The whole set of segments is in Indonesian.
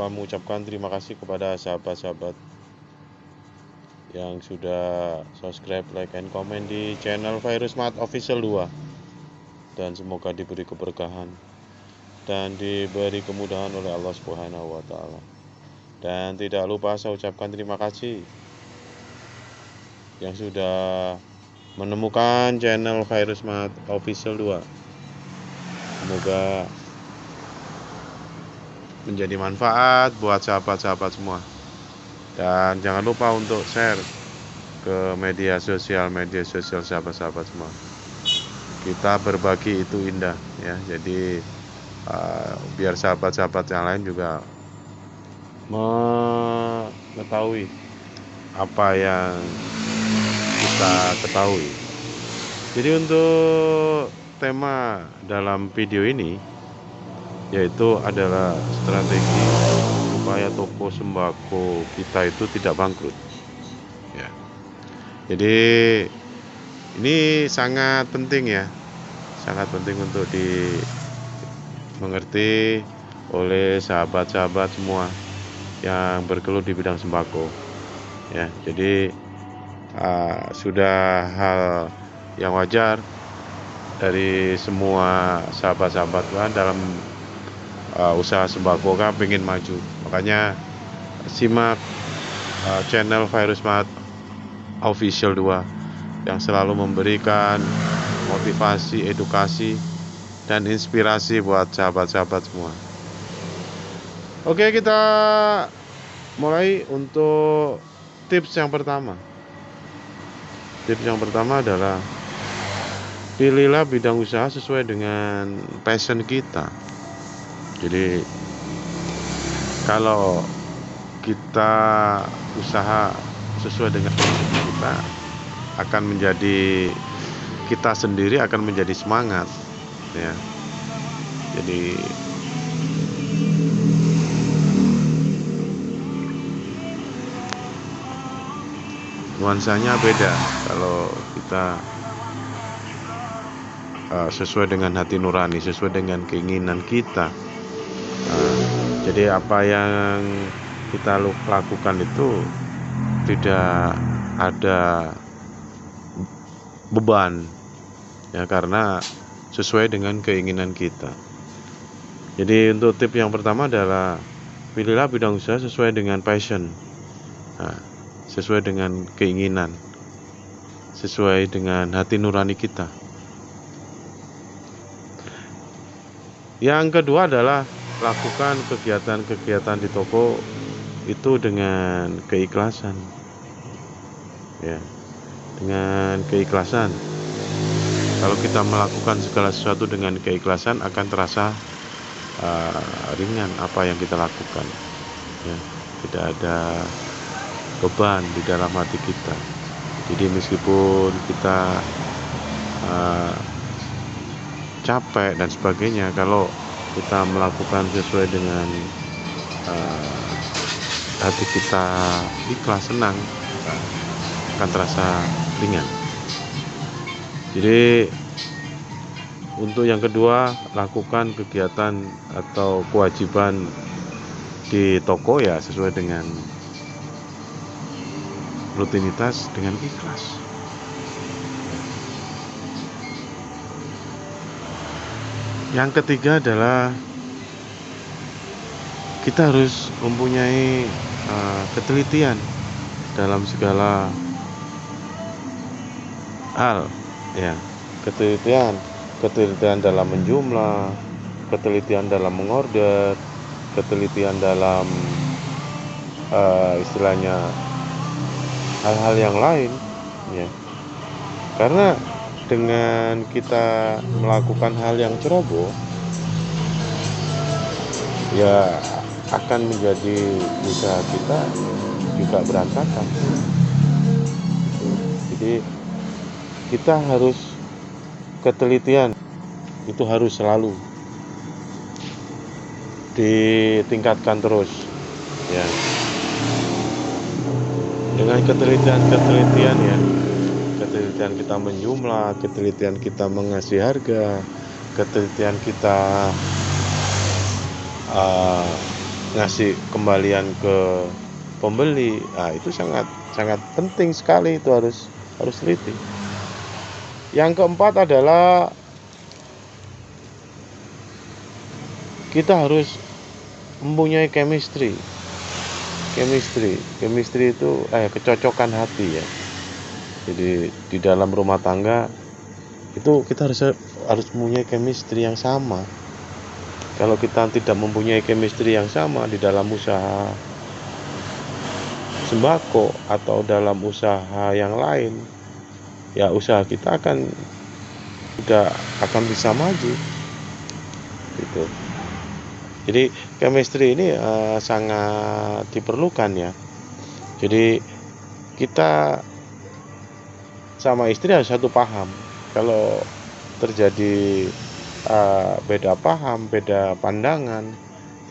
lupa mengucapkan terima kasih kepada sahabat-sahabat yang sudah subscribe, like, and comment di channel Virus Smart Official 2. Dan semoga diberi keberkahan dan diberi kemudahan oleh Allah Subhanahu wa Ta'ala. Dan tidak lupa saya ucapkan terima kasih yang sudah menemukan channel Virus Smart Official 2. Semoga menjadi manfaat buat sahabat-sahabat semua. Dan jangan lupa untuk share ke media sosial sahabat-sahabat semua. Kita berbagi itu indah ya. Jadi biar sahabat-sahabat yang lain juga mengetahui apa yang kita ketahui. Jadi untuk tema dalam video ini yaitu adalah strategi supaya toko sembako kita itu tidak bangkrut ya. Jadi ini sangat penting ya, sangat penting untuk dimengerti oleh sahabat-sahabat semua yang bergelut di bidang sembako ya. Jadi sudah hal yang wajar dari semua sahabat-sahabat kan dalam usaha sembako kan pengen maju. Makanya simak channel Virus Smart Official 2 yang selalu memberikan motivasi, edukasi, dan inspirasi buat sahabat-sahabat semua. Oke, kita mulai untuk tips yang pertama. Tips yang pertama adalah pilihlah bidang usaha sesuai dengan passion kita. Jadi kalau kita usaha sesuai dengan kita akan menjadi, kita sendiri akan menjadi semangat ya. Jadi nuansanya beda kalau kita sesuai dengan hati nurani, sesuai dengan keinginan kita. Jadi apa yang kita lakukan itu tidak ada beban ya, karena sesuai dengan keinginan kita. Jadi untuk tip yang pertama adalah pilihlah bidang usaha sesuai dengan passion, sesuai dengan keinginan, sesuai dengan hati nurani kita. Yang kedua adalah lakukan kegiatan-kegiatan di toko itu dengan keikhlasan ya, dengan keikhlasan. Kalau kita melakukan segala sesuatu dengan keikhlasan akan terasa ringan apa yang kita lakukan ya. Tidak ada beban di dalam hati kita. Jadi meskipun kita capek dan sebagainya, kalau kita melakukan sesuai dengan hati kita ikhlas, senang, akan terasa ringan. Jadi untuk yang kedua, lakukan kegiatan atau kewajiban di toko ya sesuai dengan rutinitas dengan ikhlas. Yang ketiga adalah kita harus mempunyai ketelitian dalam segala hal ya. Ketelitian dalam menjumlah, ketelitian dalam mengorder, ketelitian dalam istilahnya hal-hal yang lain ya. Karena dengan kita melakukan hal yang ceroboh ya akan menjadi usaha kita juga berantakan. Jadi kita harus ketelitian itu harus selalu ditingkatkan terus ya. Dengan ketelitian ya, ketelitian kita menjumlah, ketelitian kita mengasih harga, ketelitian kita ngasih kembalian ke pembeli. Nah, itu sangat penting sekali, itu harus teliti. Yang keempat adalah kita harus mempunyai chemistry itu kecocokan hati ya. Jadi di dalam rumah tangga itu kita harus mempunyai chemistry yang sama. Kalau kita tidak mempunyai chemistry yang sama di dalam usaha sembako atau dalam usaha yang lain, ya usaha kita tidak akan bisa maju gitu. Jadi chemistry ini sangat diperlukan ya. Jadi kita sama istri harus satu paham. Kalau terjadi beda paham, beda pandangan,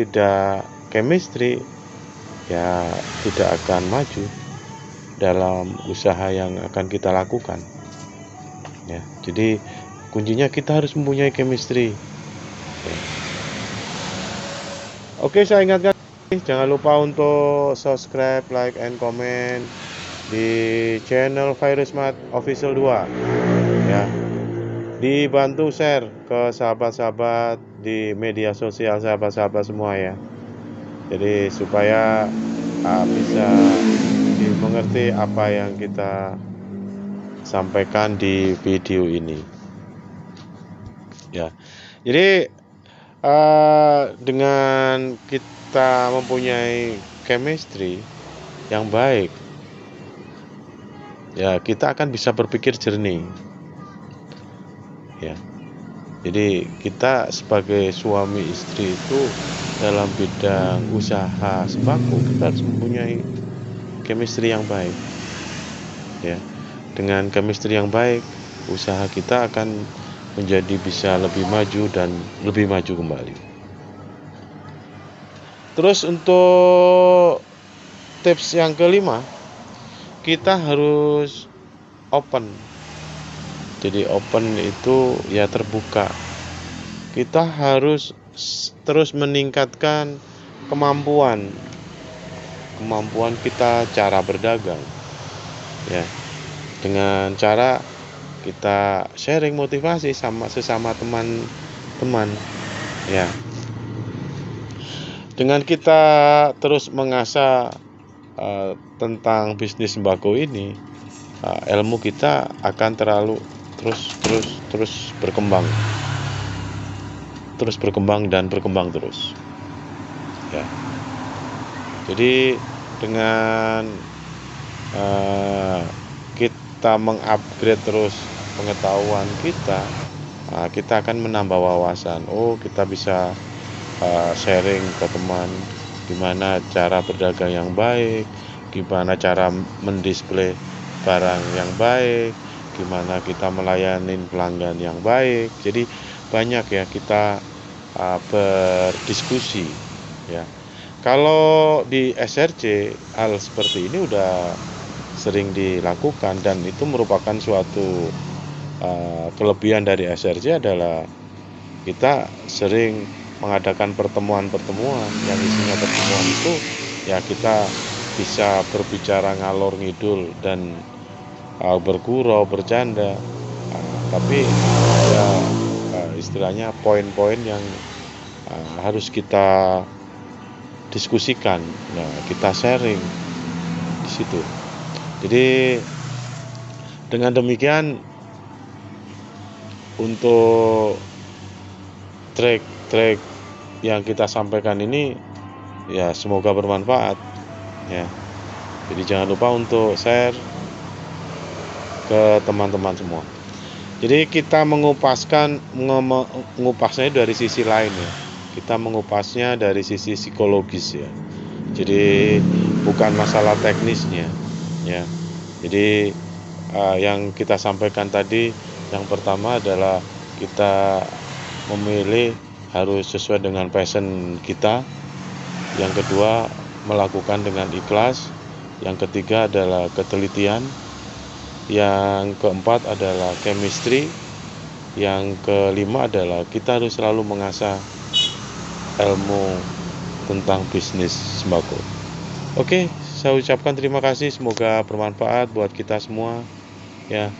tidak chemistry, ya tidak akan maju dalam usaha yang akan kita lakukan ya. Jadi kuncinya kita harus mempunyai chemistry ya. Oke, saya ingatkan, jangan lupa untuk subscribe, like, and comment di channel Virusmart Official 2 ya. Dibantu share ke sahabat-sahabat di media sosial, sahabat-sahabat semua ya. Jadi supaya bisa dimengerti apa yang kita sampaikan di video ini ya. Jadi dengan kita mempunyai chemistry yang baik ya, kita akan bisa berpikir jernih ya. Jadi kita sebagai suami istri itu dalam bidang usaha sembako kita harus mempunyai chemistry yang baik ya. Dengan chemistry yang baik, usaha kita akan menjadi bisa lebih maju dan lebih maju kembali. Terus untuk tips yang kelima, kita harus open. Jadi open itu ya terbuka. Kita harus terus meningkatkan kemampuan kita cara berdagang ya, dengan cara kita sharing motivasi sesama teman-teman ya. Dengan kita terus mengasah tentang bisnis sembako ini, ilmu kita akan terus berkembang terus ya. Jadi dengan kita mengupgrade terus pengetahuan kita, kita akan menambah wawasan. Kita bisa sharing ke teman gimana cara berdagang yang baik, gimana cara mendisplay barang yang baik, gimana kita melayani pelanggan yang baik. Jadi banyak ya kita berdiskusi ya. Kalau di SRC hal seperti ini udah sering dilakukan, dan itu merupakan suatu kelebihan dari SRC adalah kita sering mengadakan pertemuan yang isinya pertemuan itu ya kita bisa berbicara ngalor ngidul dan bergurau, bercanda, tapi ya istilahnya poin-poin yang harus kita diskusikan. Nah, kita sharing di situ. Jadi dengan demikian untuk track yang kita sampaikan ini ya semoga bermanfaat ya. Jadi jangan lupa untuk share ke teman-teman semua. Jadi kita mengupasnya dari sisi lain ya. Kita mengupasnya dari sisi psikologis ya. Jadi bukan masalah teknisnya ya. Jadi yang kita sampaikan tadi, yang pertama adalah kita memilih harus sesuai dengan passion kita. Yang kedua, melakukan dengan ikhlas. Yang ketiga adalah ketelitian. Yang keempat adalah chemistry. Yang kelima adalah kita harus selalu mengasah ilmu tentang bisnis sembako. Oke, saya ucapkan terima kasih, semoga bermanfaat buat kita semua ya.